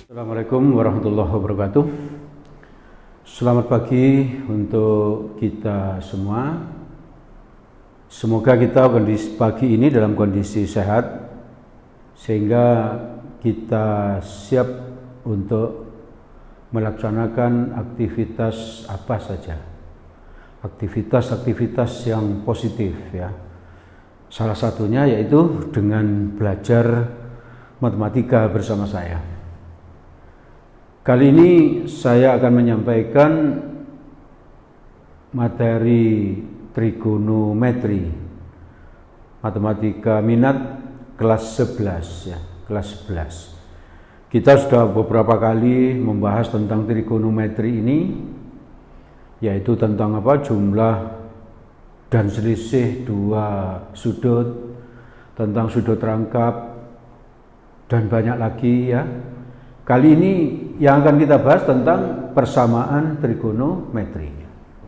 Assalamualaikum warahmatullahi wabarakatuh. Selamat pagi untuk kita semua. Semoga kita pagi ini dalam kondisi sehat sehingga kita siap untuk melaksanakan aktivitas apa saja. Aktivitas-aktivitas yang positif ya. Salah satunya yaitu dengan belajar matematika bersama saya. Kali ini saya akan menyampaikan materi trigonometri matematika minat kelas 11 ya, kelas 11. Kita sudah beberapa kali membahas tentang trigonometri ini, yaitu tentang jumlah dan selisih dua sudut, tentang sudut rangkap dan banyak lagi ya. Kali ini yang akan kita bahas tentang persamaan trigonometri.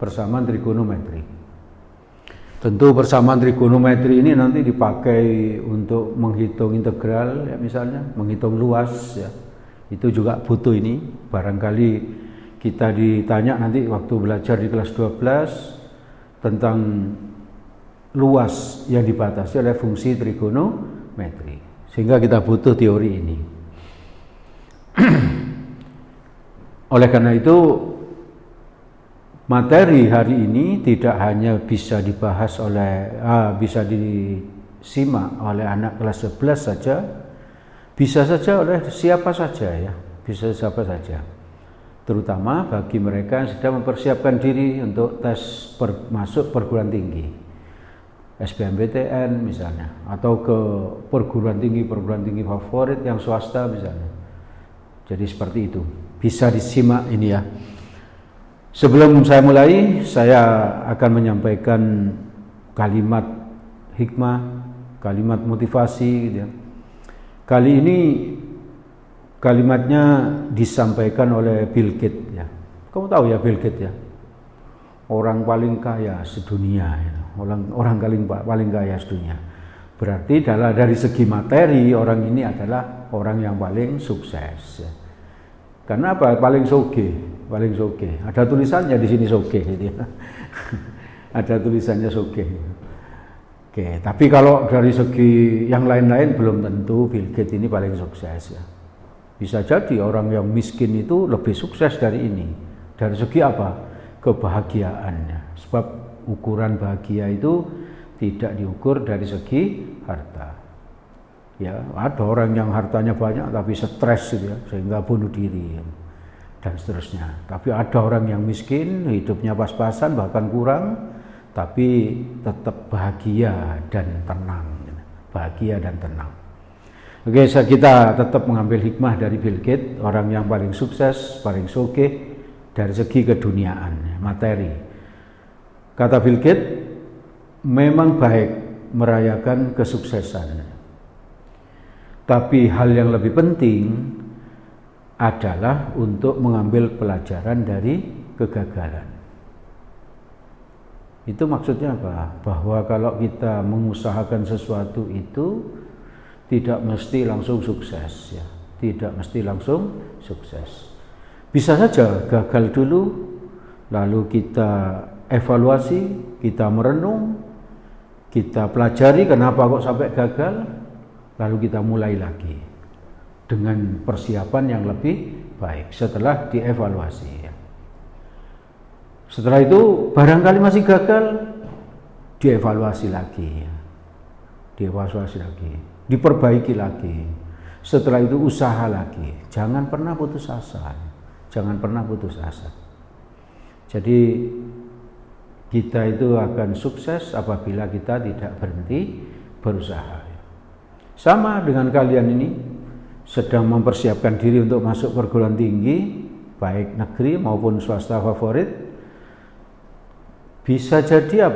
Persamaan trigonometri. Tentu persamaan trigonometri ini nanti dipakai untuk menghitung integral ya, misalnya menghitung luas ya. Itu juga butuh ini. Barangkali kita ditanya nanti waktu belajar di kelas 12 tentang luas yang dibatasi oleh fungsi trigonometri. Sehingga kita butuh teori ini. Oleh karena itu materi hari ini tidak hanya bisa dibahas bisa disimak oleh anak kelas 11 saja, bisa saja oleh siapa saja ya, bisa siapa saja. Terutama bagi mereka yang sedang mempersiapkan diri untuk tes masuk perguruan tinggi, SBMPTN misalnya, atau ke perguruan tinggi favorit yang swasta misalnya. Jadi seperti itu, bisa disimak ini ya. Sebelum saya mulai, saya akan menyampaikan kalimat hikmah, kalimat motivasi gitu ya. Kali ini kalimatnya disampaikan oleh Bill Gates ya. Kamu tahu ya Bill Gates ya? Orang paling kaya sedunia ya. Orang paling kaya sedunia. Berarti dari segi materi orang ini adalah orang yang paling sukses ya. Karena apa? Paling soge. Ada tulisannya di sini soge gitu ya. Ada tulisannya soge. Oke, tapi kalau dari segi yang lain-lain belum tentu Bill Gates ini paling sukses ya. Bisa jadi orang yang miskin itu lebih sukses dari ini. Dari segi apa? Kebahagiaannya. Sebab ukuran bahagia itu tidak diukur dari segi harta. Ya, ada orang yang hartanya banyak tapi stres gitu ya, sehingga bunuh diri dan seterusnya. Tapi ada orang yang miskin, hidupnya pas-pasan bahkan kurang, tapi tetap bahagia dan tenang. Bahagia dan tenang. Oke, kita tetap mengambil hikmah dari Bill Gates, orang yang paling sukses, paling sugih dari segi keduniaan, materi. Kata Bill Gates, memang baik merayakan kesuksesan. Tapi hal yang lebih penting adalah untuk mengambil pelajaran dari kegagalan. Itu maksudnya apa? Bahwa kalau kita mengusahakan sesuatu itu tidak mesti langsung sukses ya. Tidak mesti langsung sukses. Bisa saja gagal dulu, lalu kita evaluasi, kita merenung, kita pelajari kenapa kok sampai gagal, lalu kita mulai lagi dengan persiapan yang lebih baik setelah dievaluasi ya. Setelah itu barangkali masih gagal, dievaluasi lagi ya. Diperbaiki lagi. Setelah itu usaha lagi. Jangan pernah putus asa. Jadi kita itu akan sukses apabila kita tidak berhenti berusaha. Sama dengan kalian ini sedang mempersiapkan diri untuk masuk perguruan tinggi, baik negeri maupun swasta favorit. Bisa jadi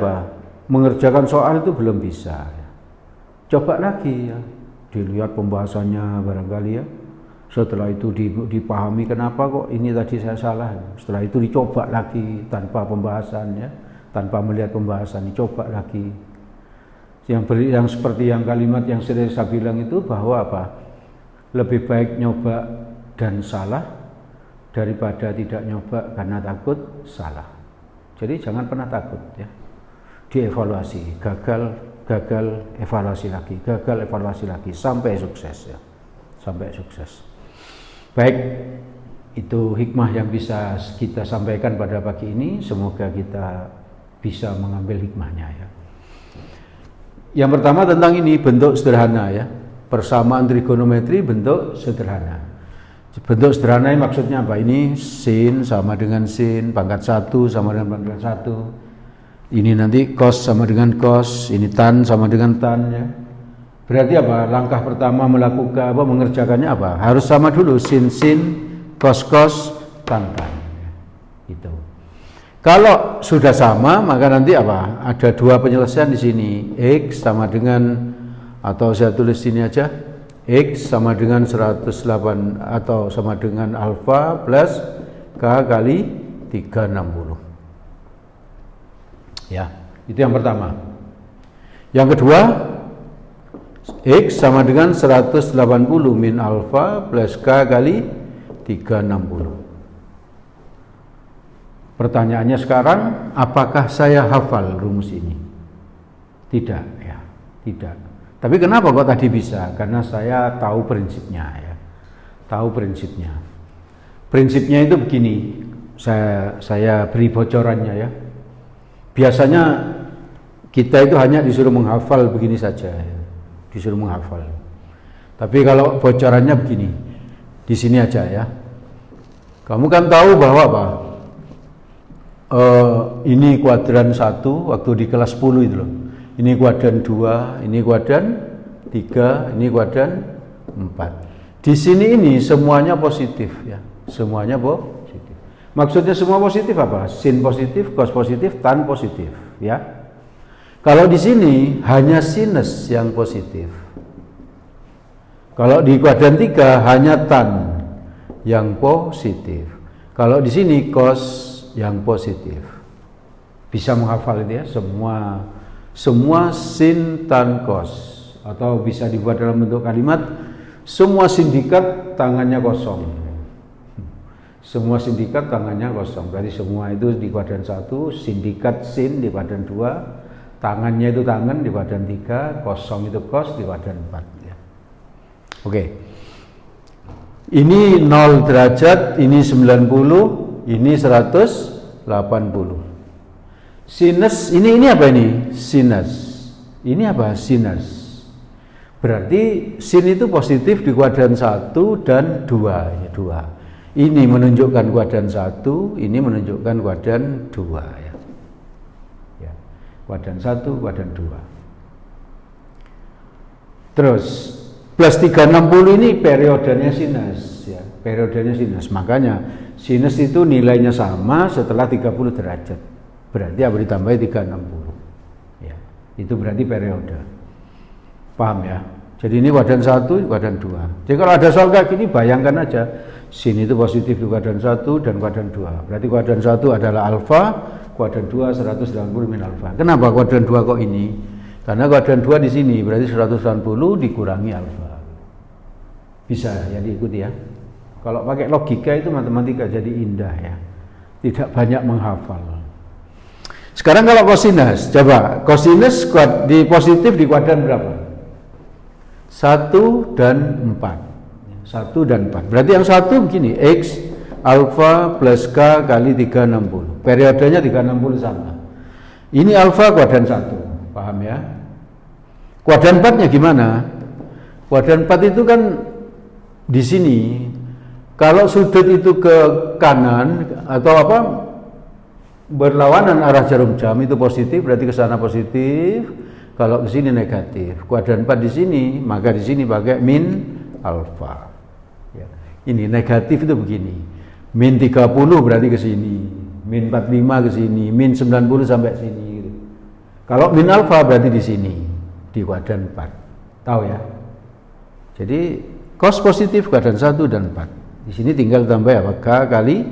mengerjakan soal itu belum bisa. Coba lagi ya, dilihat pembahasannya barangkali ya. Setelah itu dipahami kenapa kok ini tadi saya salah. Setelah itu dicoba lagi tanpa pembahasannya, tanpa melihat pembahasan, dicoba lagi. Yang seperti yang kalimat yang sering saya bilang itu bahwa apa? Lebih baik nyoba dan salah daripada tidak nyoba karena takut salah. Jadi jangan pernah takut ya. Dievaluasi, gagal evaluasi lagi, gagal evaluasi lagi sampai sukses ya. Sampai sukses. Baik, itu hikmah yang bisa kita sampaikan pada pagi ini. Semoga kita bisa mengambil hikmahnya ya. Yang pertama tentang ini bentuk sederhana ya. Persamaan trigonometri bentuk sederhana. Bentuk sederhana ini maksudnya apa? Ini sin sama dengan sin, pangkat 1 sama dengan pangkat 1. Ini nanti cos sama dengan cos, ini tan sama dengan tan ya. Berarti apa? Langkah pertama melakukan apa? Mengerjakannya apa? Harus sama dulu, sin sin, cos cos, tan tan. Itu. Kalau sudah sama, maka nanti apa? Ada dua penyelesaian di sini. X sama dengan, atau saya tulis sini aja, X sama dengan 108 atau sama dengan alfa plus K kali 360. Ya, itu yang pertama. Yang kedua, X sama dengan 180 min alfa plus K kali 360. Pertanyaannya sekarang, apakah saya hafal rumus ini? Tidak, ya, tidak. Tapi kenapa kok tadi bisa? Karena saya tahu prinsipnya, ya. Tahu prinsipnya. Prinsipnya itu begini. Saya beri bocorannya ya. Biasanya kita itu hanya disuruh menghafal begini saja, ya. Disuruh menghafal. Tapi kalau bocorannya begini, di sini aja ya. Kamu kan tahu bahwa apa? Ini kuadran 1 waktu di kelas 10 itu loh. Ini kuadran 2, ini kuadran 3, ini kuadran 4. Di sini ini semuanya positif ya. Semuanya positif. Maksudnya semua positif apa? Sin positif, cos positif, tan positif ya. Kalau di sini hanya sinus yang positif. Kalau di kuadran 3 hanya tan yang positif. Kalau di sini cos yang positif. Bisa menghafal itu ya, semua sin tan cos, atau bisa dibuat dalam bentuk kalimat semua sindikat tangannya kosong. Semua sindikat tangannya kosong. Berarti semua itu di kuadran 1, sindikat sin di kuadran 2, tangannya itu tangan di kuadran 3, kosong itu cos di kuadran 4 ya. Oke. Ini 0 derajat, ini 90, ini 180. Sinus, ini apa ini? Sinus. Ini apa? Sinus. Berarti sin itu positif di kuadran 1 dan 2 ya, 2. Ini menunjukkan kuadran 1, ini menunjukkan kuadran 2 ya. Ya. Kuadran 1, kuadran 2. Terus plus 360 ini periodenya sinus ya, periodenya sinus. Makanya sinus itu nilainya sama setelah 30 derajat. Berarti apa ditambahi 360. Ya, itu berarti periode. Paham ya? Jadi ini kuadran 1, kuadran 2. Jadi kalau ada soal kayak gini bayangkan aja, sin itu positif di kuadran 1 dan kuadran 2. Berarti kuadran 1 adalah alfa, kuadran 2 180 min alfa. Kenapa kuadran 2 kok ini? Karena kuadran 2 di sini, berarti 180 dikurangi alfa. Bisa ya diikuti ya. Kalau pakai logika itu matematika jadi indah ya. Tidak banyak menghafal. Sekarang kalau kosinus, coba kosinus di positif di kuadran berapa? 1 dan 4. 1 dan 4. Berarti yang satu begini, X alfa plus K kali 360. Periodenya 360 sama. Ini alfa kuadran 1. Paham ya? Kuadran 4-nya gimana? Kuadran 4 itu kan di sini. Kalau sudut itu ke kanan atau apa berlawanan arah jarum jam itu positif, berarti ke sana positif. Kalau ke sini negatif. Kuadran 4 di sini, maka di sini pakai min alfa. Ya. Ini negatif itu begini. Min 30 berarti ke sini, min 45 ke sini, min 90 sampai sini gitu. Kalau min alfa berarti di sini, di kuadran 4. Tahu ya? Jadi cos positif kuadran 1 dan 4. Di sini tinggal tambah apa? K kali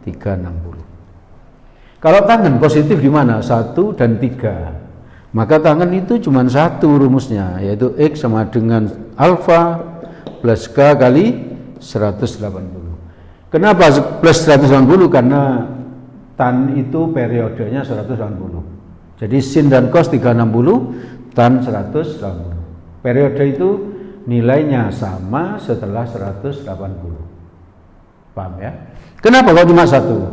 360. Kalau tangan positif di mana? 1 dan 3. Maka tangan itu cuma satu rumusnya, yaitu X sama dengan alfa plus K kali 180. Kenapa plus 180? Karena tan itu periodenya 180. Jadi sin dan cos 360, tan 180. Periode itu nilainya sama setelah 180. Paham ya? Kenapa kok cuma satu?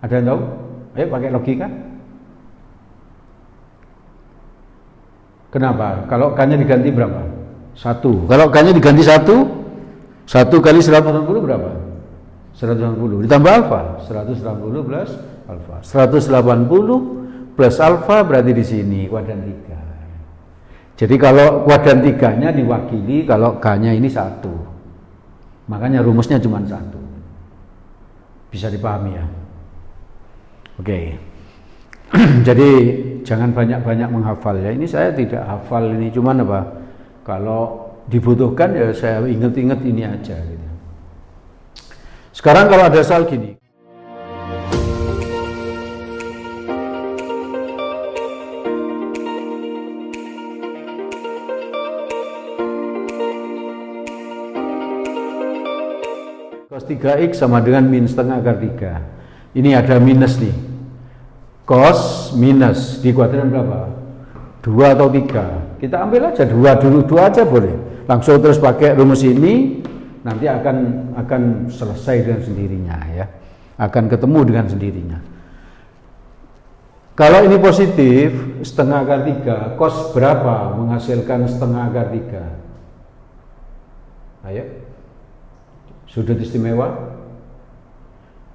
Ada yang tahu? Ayo pakai logika. Kenapa? Kalau K-nya diganti berapa? 1. Kalau K-nya diganti 1 kali 180 berapa? 180. Ditambah alfa, 180 plus alfa. 180 plus alfa berarti di sini kuadran 3. Jadi kalau kuadran 3-nya diwakili kalau K-nya ini 1. Makanya rumusnya cuma 1. Bisa dipahami ya? Oke. Jadi jangan banyak-banyak menghafal ya. Ini saya tidak hafal ini, cuman apa? Kalau dibutuhkan ya saya ingat-ingat ini aja gitu. Sekarang kalau ada soal gini. Cos 3x sama dengan min setengah akar 3. Ini ada minus nih. Cos minus di kuadran berapa? 2 atau 3. Kita ambil aja 2 dulu, 2 aja boleh. Langsung terus pakai rumus ini, nanti akan selesai dengan sendirinya ya. Akan ketemu dengan sendirinya. Kalau ini positif, setengah akar 3, cos berapa menghasilkan setengah akar 3? Ayo. Sudut istimewa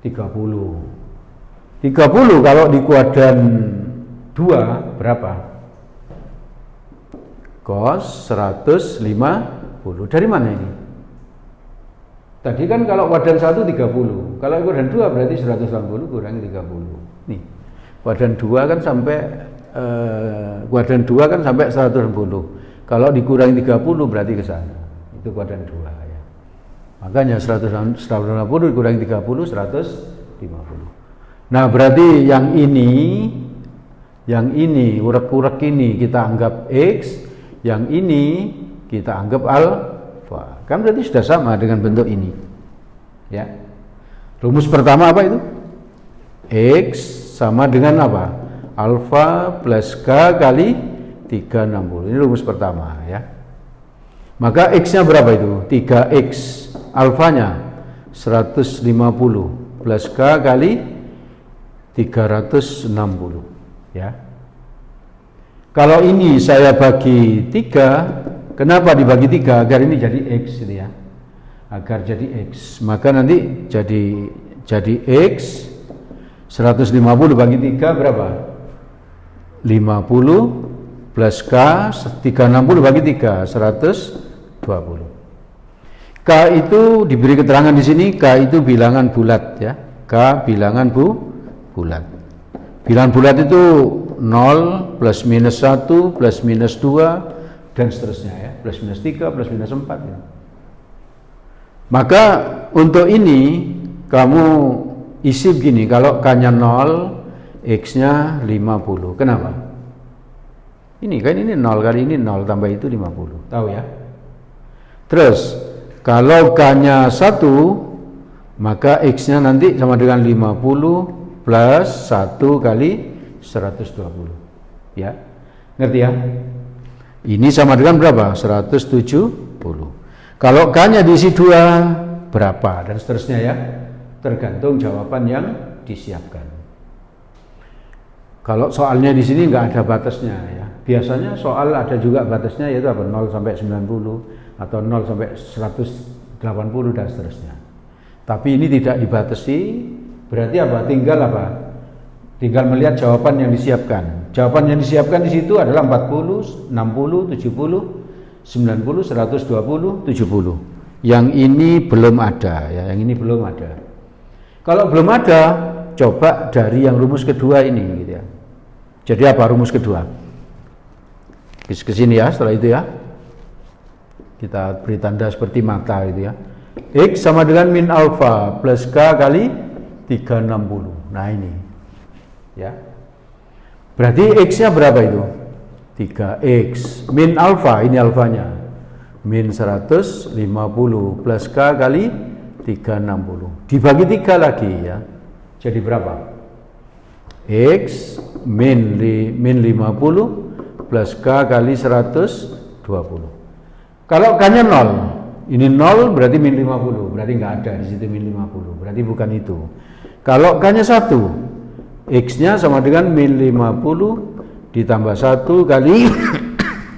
30. 30 kalau di kuadran 2 berapa? Cos 150. Dari mana ini? Tadi kan kalau kuadran 1 30. Kalau kuadran 2 berarti 180 kurangi 30. Nih. Kuadran 2 kan sampai kuadran 2 kan sampai 180. Kalau dikurangi 30 berarti ke sana. Itu kuadran 2 ya. Makanya 180 dikurangi 30 150. Nah, berarti yang ini urek-urek ini kita anggap X, yang ini kita anggap alfa. Kan berarti sudah sama dengan bentuk ini. Ya. Rumus pertama apa itu? X sama dengan apa? Alfa plus K kali 360. Ini rumus pertama ya. Maka X-nya berapa itu? 3X. Alfanya 150 plus K kali 360 ya. Kalau ini saya bagi 3, kenapa dibagi 3? Agar ini jadi X gitu ya. Agar jadi X. Maka nanti jadi X 150 bagi 3 berapa? 50 plus K 360 bagi 3 120. K itu diberi keterangan di sini, K itu bilangan bulat ya. K bilangan bulat. Bilangan bulat itu 0 plus minus 1 plus minus 2 dan seterusnya ya, plus minus 3 plus minus 4 ya. Maka untuk ini kamu isi begini, kalau K-nya 0, X-nya 50. Kenapa? Ini kan ini 0 kali ini 0 tambah itu 50. Tahu ya? Terus kalau K-nya 1, maka X-nya nanti sama dengan 50 plus 1 kali 120 ya, ngerti ya? Ini sama dengan berapa? 170. Kalau K-nya diisi 2 berapa dan seterusnya ya, tergantung jawaban yang disiapkan. Kalau soalnya di sini nggak ada batasnya ya, biasanya soal ada juga batasnya, yaitu apa? 0 sampai 90 atau 0 sampai 180 dan seterusnya. Tapi ini tidak dibatasi. Berarti apa? Tinggal melihat jawaban yang disiapkan. Jawaban yang disiapkan di situ adalah 40, 60, 70, 90, 120, 70. Yang ini belum ada ya, yang ini belum ada. Kalau belum ada, coba dari yang rumus kedua ini gitu ya. Jadi apa rumus kedua? Ke sini ya, setelah itu ya. Kita beri tanda seperti mata gitu ya. X sama dengan min alfa plus K kali 360. Nah ini ya. Berarti X-nya berapa itu? 3X min alfa, ini alfanya. Min 150 plus K kali 360. Dibagi 3 lagi ya. Jadi berapa? X min 50 plus K kali 120. Kalau K-nya 0, ini 0 berarti min 50, berarti nggak ada di situ min 50, berarti bukan itu. Kalau K-nya 1, X-nya sama dengan min 50 ditambah 1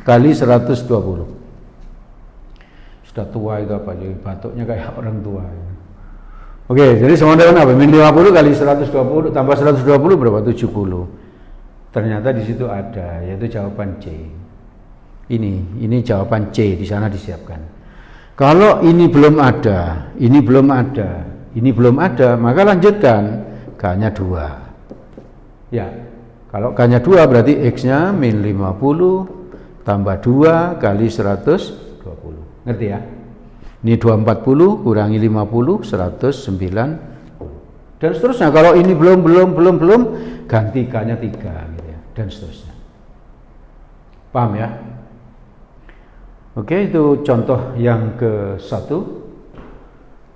kali 120. Sudah tua itu apa, jadi batuknya kayak orang tua. Oke, jadi sama dengan apa? Min 50 kali 120 tambah 120 berapa? 70. Ternyata di situ ada, yaitu jawaban C. Ini jawaban C, di sana disiapkan. Kalau ini belum ada, ini belum ada, ini belum ada, maka lanjutkan. K-nya 2. Ya, kalau K-nya 2 berarti X-nya min 50 tambah 2 kali 120. Ngerti ya? Ini 240 kurangi 50, 190. Dan seterusnya. Kalau ini belum, ganti K-nya 3 gitu ya. Dan seterusnya. Paham ya? Oke, itu contoh yang ke-1.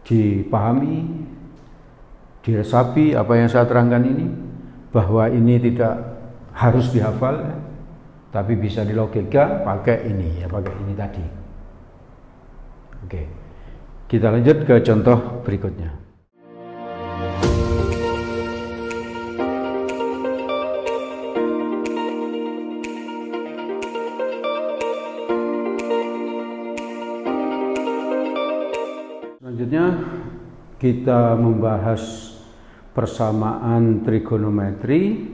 Dipahami, diresapi apa yang saya terangkan ini, bahwa ini tidak harus dihafal ya, tapi bisa dilogika pakai ini ya, pakai ini tadi. Oke, kita lanjut ke contoh berikutnya. Selanjutnya kita membahas persamaan trigonometri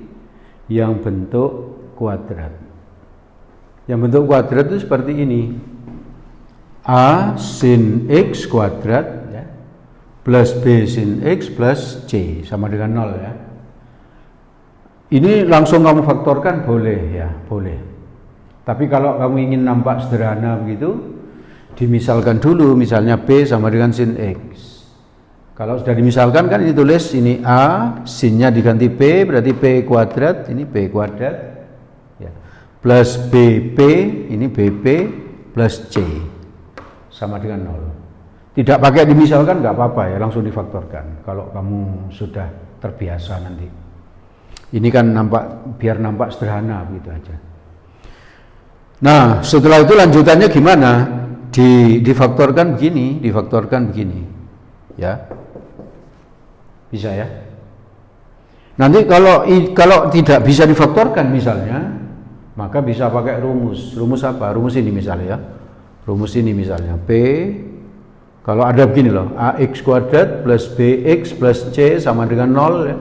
yang bentuk kuadrat. Yang bentuk kuadrat itu seperti ini. A sin X kuadrat ya, plus B sin X plus C sama dengan 0 ya. Ini langsung kamu faktorkan boleh ya, boleh. Tapi kalau kamu ingin nampak sederhana begitu, dimisalkan dulu, misalnya B sama dengan sin X. Kalau sudah dimisalkan kan ini tulis ini A, sinnya diganti B, berarti B kuadrat, ini B kuadrat ya. Plus BP, ini BP plus C sama dengan 0. Tidak pakai dimisalkan nggak apa-apa ya, langsung difaktorkan kalau kamu sudah terbiasa nanti. Ini kan biar nampak sederhana begitu aja. Nah, setelah itu lanjutannya gimana? Difaktorkan begini, ya. Bisa ya? Nanti kalau tidak bisa difaktorkan misalnya, maka bisa pakai rumus. Rumus apa? Rumus ini misalnya ya. Rumus ini misalnya P, kalau ada begini loh, AX kuadrat plus BX plus C sama dengan 0 ya.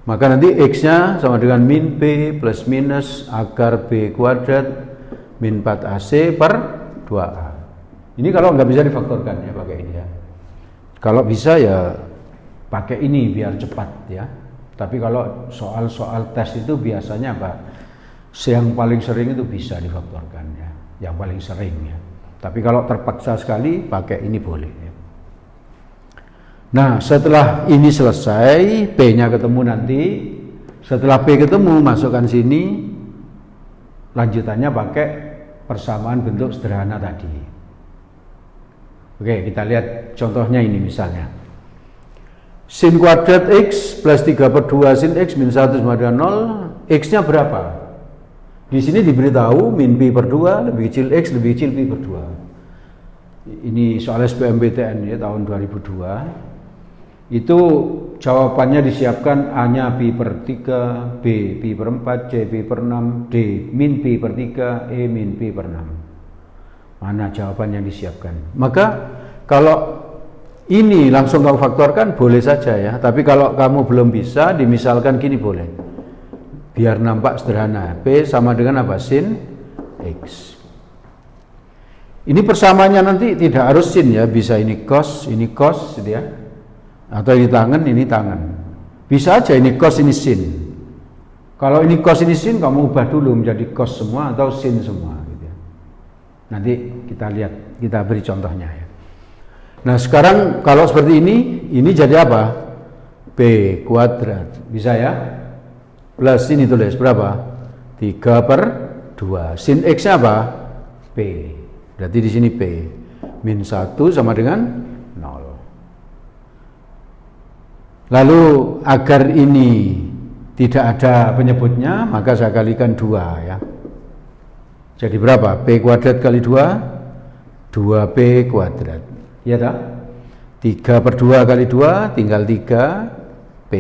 Maka nanti X-nya sama dengan min P plus minus akar B kuadrat min 4AC per 2A. Ini kalau nggak bisa difaktorkan ya pakai ini ya. Kalau bisa ya pakai ini biar cepat ya. Tapi kalau soal-soal tes itu biasanya apa? Yang paling sering itu bisa difaktorkan ya. Yang paling sering ya. Tapi kalau terpaksa sekali pakai ini boleh ya. Nah, setelah ini selesai, P-nya ketemu nanti. Setelah P ketemu, masukkan sini. Lanjutannya pakai persamaan bentuk sederhana tadi. Oke, kita lihat contohnya ini misalnya. Sin kuadrat X plus 3/2 sin X min 1 sama dengan 0. X-nya berapa? Di sini diberitahu min pi per 2 lebih kecil X lebih kecil pi per 2. Ini soal SBMPTN ya tahun 2002. Itu jawabannya disiapkan A-nya pi per 3, B pi per 4, C pi per 6, D min pi per 3, E min pi per 6. Mana jawaban yang disiapkan? Maka kalau ini langsung kamu faktorkan boleh saja ya. Tapi kalau kamu belum bisa, dimisalkan gini boleh. Biar nampak sederhana. P sama dengan apa? Sin X. Ini persamaannya nanti tidak harus sin ya. Bisa ini cos gitu ya. Atau ini tangan. Bisa aja ini cos, ini sin. Kalau ini cos, ini sin, kamu ubah dulu menjadi cos semua atau sin semua gitu ya. Nanti kita lihat, kita beri contohnya ya. Nah sekarang kalau seperti ini jadi apa? P kuadrat. Bisa ya? plus ini tulis berapa? 3/2. Sin X-nya apa? P. Berarti di sini P. Min 1 sama dengan 0. Lalu agar ini tidak ada penyebutnya, maka saya kalikan 2 ya. Jadi berapa? P kuadrat kali 2? 2P kuadrat. Ya tak? 3/2 kali 2 tinggal 3P.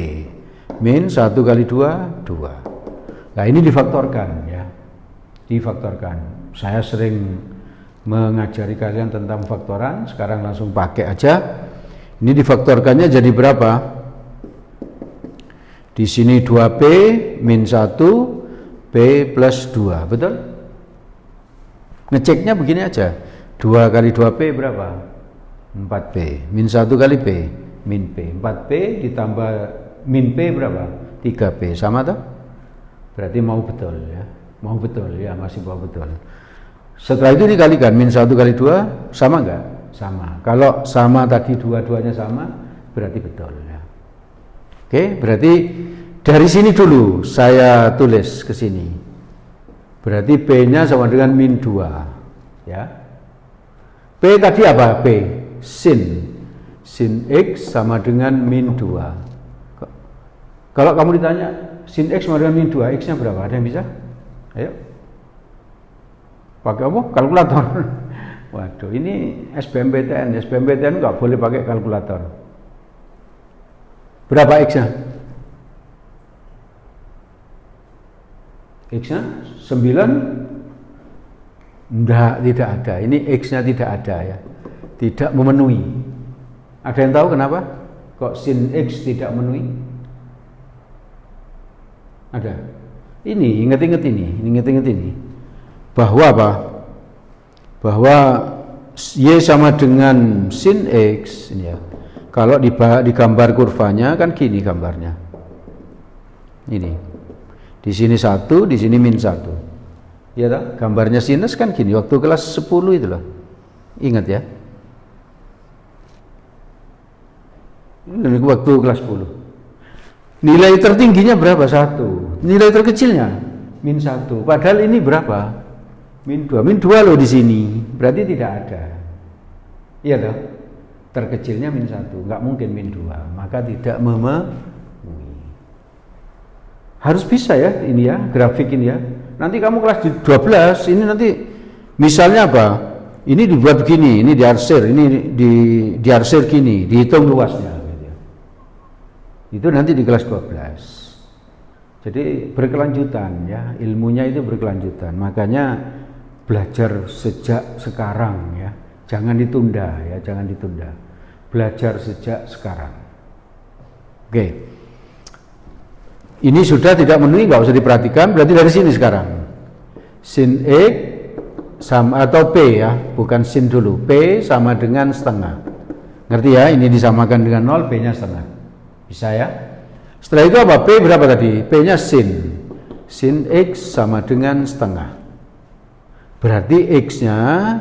Min 1 kali 2, 2. Nah ini difaktorkan ya. Difaktorkan. Saya sering mengajari kalian tentang faktoran, sekarang langsung pakai aja. Ini difaktorkannya jadi berapa? Di sini 2P min 1 P plus 2, betul? Ngeceknya begini aja. 2 kali 2P berapa? 4P. Min 1 kali P, min P. 4P ditambah min P berapa? 3P. Sama toh? Berarti mau betul ya. Mau betul ya, masih mau betul. Setelah itu dikalikan, min 1 kali 2 sama enggak? Sama. Kalau sama tadi dua-duanya sama, berarti betul ya. Oke, berarti dari sini dulu saya tulis ke sini. Berarti P-nya sama dengan min 2 ya. P tadi apa? P sin X sama dengan min 2. Kalau kamu ditanya sin X sama dengan min 2, X-nya berapa? Ada yang bisa? Ayo. Pakai apa? Kalkulator. Waduh, ini SBMPTN. SBMPTN nggak boleh pakai kalkulator. Berapa X-nya? X-nya 9? Enggak, tidak ada. Ini X-nya tidak ada ya. Tidak memenuhi. Ada yang tahu kenapa? Kok sin X tidak memenuhi? Ada. Ini, ingat-ingat ini. Bahwa apa? Bahwa Y sama dengan sin X ini ya. Kalau di gambar kurvanya kan gini gambarnya. Ini. Di sini 1, di sini min 1. Ya tak? Gambarnya sinus kan gini waktu kelas 10 itu loh. Ingat ya. Ini waktu kelas 10. Nilai tertingginya berapa? 1. Nilai terkecilnya min 1. Padahal ini berapa? Min 2. Min 2 loh di sini. Berarti tidak ada. Iya toh? Terkecilnya min 1. Enggak mungkin min 2. Maka tidak memenuhi. Harus bisa ya ini ya, grafik ini ya. Nanti kamu kelas 12, ini nanti misalnya apa? Ini dibuat begini, ini diarsir, ini diarsir gini, dihitung luasnya gitu ya. Itu nanti di kelas 12. Jadi berkelanjutan ya, ilmunya itu berkelanjutan. Makanya belajar sejak sekarang ya, jangan ditunda ya, jangan ditunda. Belajar sejak sekarang. Oke. Ini sudah tidak memenuhi, nggak usah diperhatikan. Berarti dari sini sekarang sin X sama atau P ya, bukan sin dulu. P sama dengan setengah. Ngerti ya? Ini disamakan dengan 0, P-nya setengah. Bisa ya? Setelah itu apa? P berapa tadi? P-nya sin. Sin X sama dengan setengah. Berarti X-nya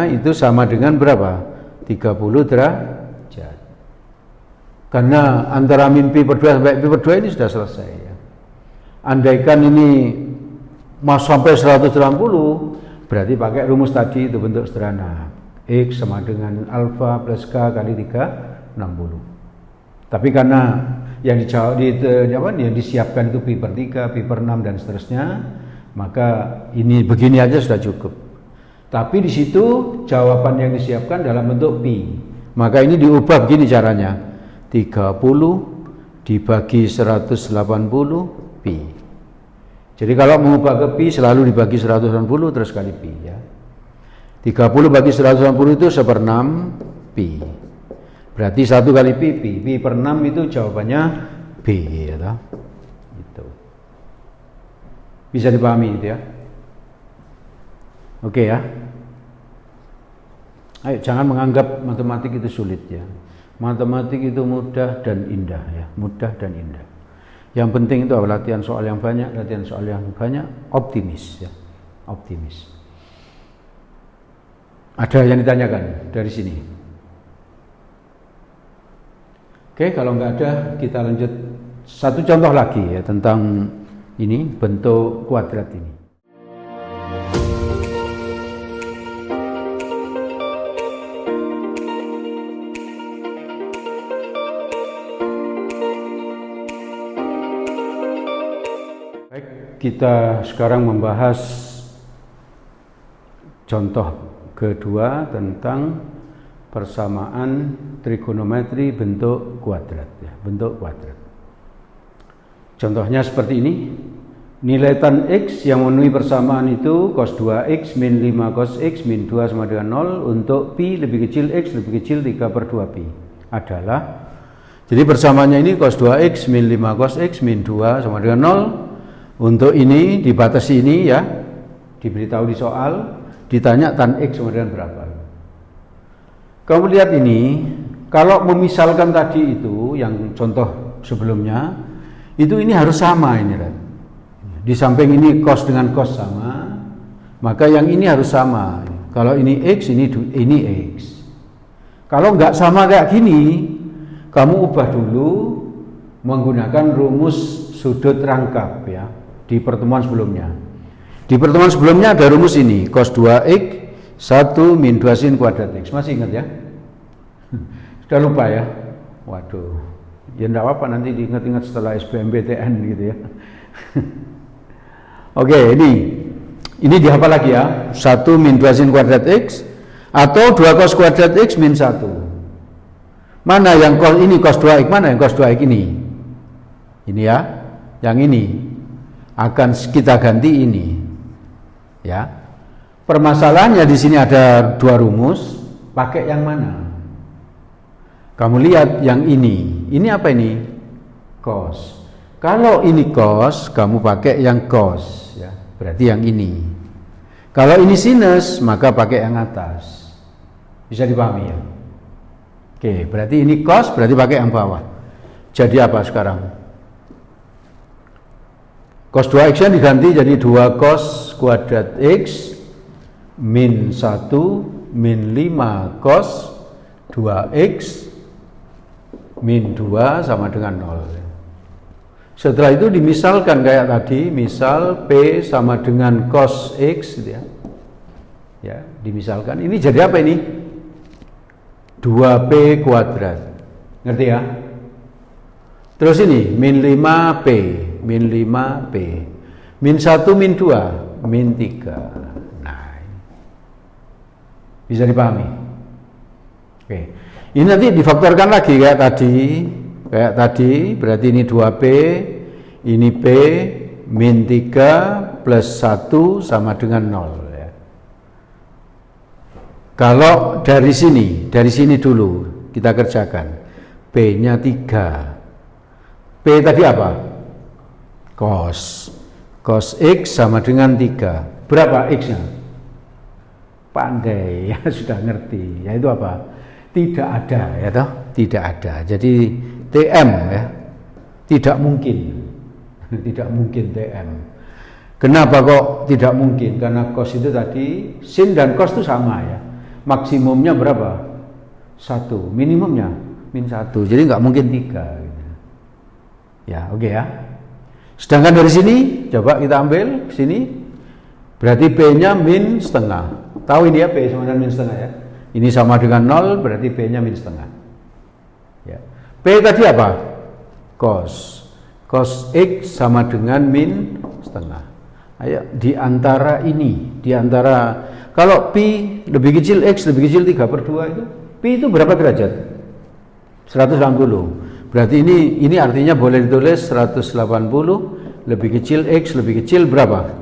itu sama dengan berapa? 30 derajat. Karena antara min pi per 2 sampai pi per 2 ini sudah selesai ya. Andaikan ini sampai 180, berarti pakai rumus tadi itu bentuk sederhana. X sama dengan alfa plus K kali 3, 60. Tapi karena yang disiapkan itu pi per 3, pi per 6 dan seterusnya, maka ini begini aja sudah cukup. Tapi di situ jawaban yang disiapkan dalam bentuk pi. Maka ini diubah begini caranya. 30 dibagi 180 pi. Jadi kalau mengubah ke pi selalu dibagi 180 terus kali pi ya. 30 bagi 180 itu 1/6 pi. Berarti 1 kali pi, pi per 6 itu jawabannya B ya toh. Itu. Bisa dipahami itu ya. Oke ya. Ayo jangan menganggap matematik itu sulit ya. Matematik itu mudah dan indah ya, mudah dan indah. Yang penting itu latihan soal yang banyak, optimis ya, optimis. Ada yang ditanyakan dari sini? Oke, kalau nggak ada kita lanjut satu contoh lagi ya tentang ini bentuk kuadrat ini. Baik, kita sekarang membahas contoh kedua tentang persamaan trigonometri bentuk kuadrat ya, bentuk kuadrat. Contohnya seperti ini. Nilai tan X yang memenuhi persamaan itu cos 2X min 5 cos X min 2 sama dengan 0 untuk pi lebih kecil X lebih kecil 3 per 2 pi adalah, jadi persamaannya ini cos 2X min 5 cos X min 2 sama dengan 0. Untuk ini dibatasi ini ya, diberitahu di soal, ditanya tan X sama dengan berapa. Kamu lihat ini, kalau memisalkan tadi itu yang contoh sebelumnya, itu ini harus sama ini kan. Di samping ini cos dengan cos sama, maka yang ini harus sama. Kalau ini X, ini X. Kalau nggak sama kayak gini, kamu ubah dulu menggunakan rumus sudut rangkap ya, di pertemuan sebelumnya. Di pertemuan sebelumnya ada rumus ini, cos 2X 1 min 2 sin kuadrat X. Masih ingat ya? Sudah lupa ya? Waduh. Ya enggak apa-apa, nanti diingat-ingat setelah SBMPTN gitu ya. Oke, ini dihafal lagi ya. 1 min 2 sin kuadrat X atau 2 cos kuadrat X min 1. Mana yang cos ini cos 2X, mana yang cos 2X ini? Ini ya. Yang ini akan kita ganti ini. Ya. Permasalahannya di sini ada dua rumus, pakai yang mana? Kamu lihat yang ini apa ini? Cos. Kalau ini cos, kamu pakai yang cos, ya. Berarti yang ini. Kalau ini sinus, maka pakai yang atas. Bisa dipahami ya? Oke, berarti ini cos, berarti pakai yang bawah. Jadi apa sekarang? Cos 2X nya diganti jadi 2 cos kuadrat X min 1 min 5 cos 2X min 2 sama dengan 0. Setelah itu dimisalkan kayak tadi, misal P sama dengan cos X gitu ya. Ya, dimisalkan. Ini jadi apa ini? 2P kuadrat. Ngerti ya? Terus ini min 5P, min 5P. Min 1 min 2, min 3. Nah. Bisa dipahami? Oke. Ini nanti difaktorkan lagi kayak tadi, berarti ini 2P, ini P, min 3 plus 1 sama dengan 0 ya. Kalau dari sini dulu kita kerjakan, P-nya 3. P tadi apa? Cos X sama dengan 3. Berapa X-nya? Pandai ya, sudah ngerti. Yaitu apa? Tidak ada ya toh, tidak ada. Jadi TM ya, tidak mungkin TM. Kenapa kok tidak mungkin? Karena cos itu tadi sin dan cos itu sama ya. Maksimumnya berapa? 1, minimumnya min 1. Jadi nggak mungkin 3. Gitu. Ya oke ya. Sedangkan dari sini coba kita ambil sini, berarti P-nya min setengah. Tahu ini ya, P sama dengan min setengah ya. Ini sama dengan 0, berarti P-nya min setengah. Ya. P tadi apa? Cos X sama dengan min setengah. Ayo, di antara kalau pi lebih kecil X lebih kecil 3 per 2 itu, pi itu berapa derajat? 180. Berarti ini artinya boleh ditulis 180 lebih kecil X lebih kecil berapa?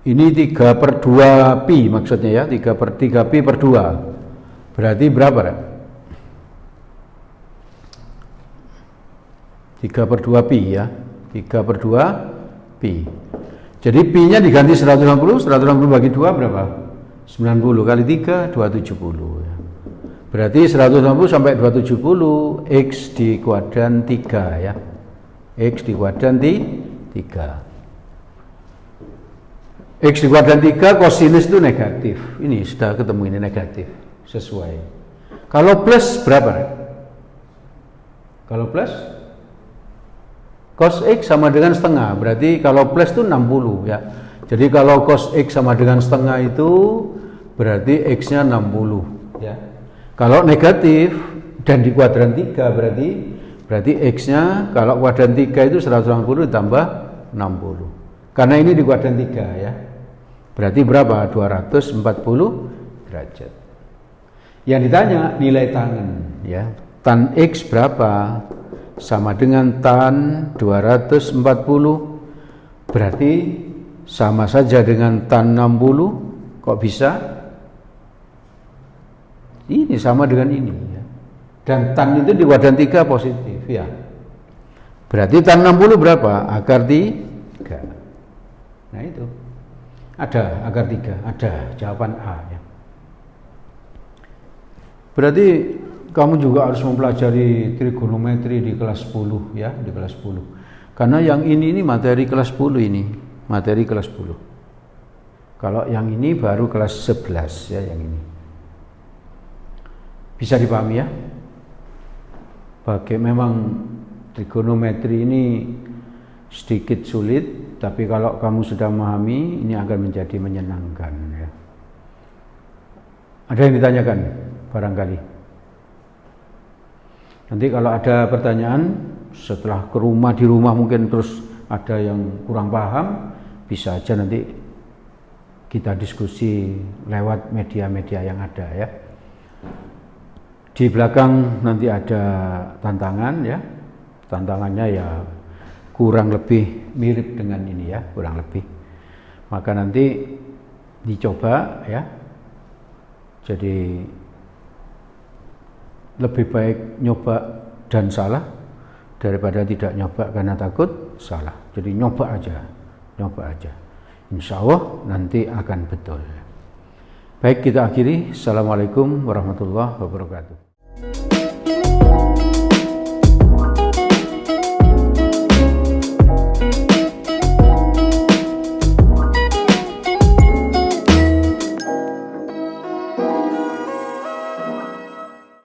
Ini 3 per 2 pi maksudnya ya, 3 pi per 2. Berarti berapa? 3 per 2 pi ya, 3 per 2 pi. Jadi pi-nya diganti 160 bagi 2 berapa? 90 kali 3, 270 ya. Berarti 160 sampai 270 X di kuadran 3 ya. X di kuadran 3. X di kuadran 3 kosinus itu negatif. Ini sudah ketemu, ini negatif. Sesuai. Kalau plus berapa? Kalau plus cos X sama dengan setengah, berarti kalau plus itu 60 ya. Jadi kalau cos X sama dengan setengah itu berarti X-nya 60 ya. Kalau negatif dan di kuadran 3 berarti X-nya kalau kuadran 3 itu 180 ditambah 60. Karena ini di kuadran 3 ya. Berarti berapa? 240 derajat. Yang ditanya nilai tan ya. Tan X berapa? Sama dengan tan 240, berarti sama saja dengan tan 60. Kok bisa? Ini sama dengan ini ya. Dan tan itu di kuadran 3 positif ya. Berarti tan 60 berapa? Akar 3. Nah itu. Ada akar 3, ada jawaban A ya. Berarti kamu juga harus mempelajari trigonometri di kelas 10 ya, di kelas 10. Karena yang ini materi kelas 10 ini, materi kelas 10. Kalau yang ini baru kelas 11 ya, yang ini. Bisa dipahami ya? Memang trigonometri ini sedikit sulit, tapi kalau kamu sudah memahami, ini akan menjadi menyenangkan ya. Ada yang ditanyakan barangkali? Nanti kalau ada pertanyaan setelah di rumah mungkin terus ada yang kurang paham, bisa aja nanti kita diskusi lewat media-media yang ada ya. Di belakang nanti ada tantangan ya. Tantangannya ya kurang lebih mirip dengan ini ya, kurang lebih. Maka nanti dicoba ya. Jadi lebih baik nyoba dan salah daripada tidak nyoba karena takut salah. Jadi nyoba aja. Insya Allah nanti akan betul. Baik, kita akhiri. Assalamualaikum warahmatullahi wabarakatuh.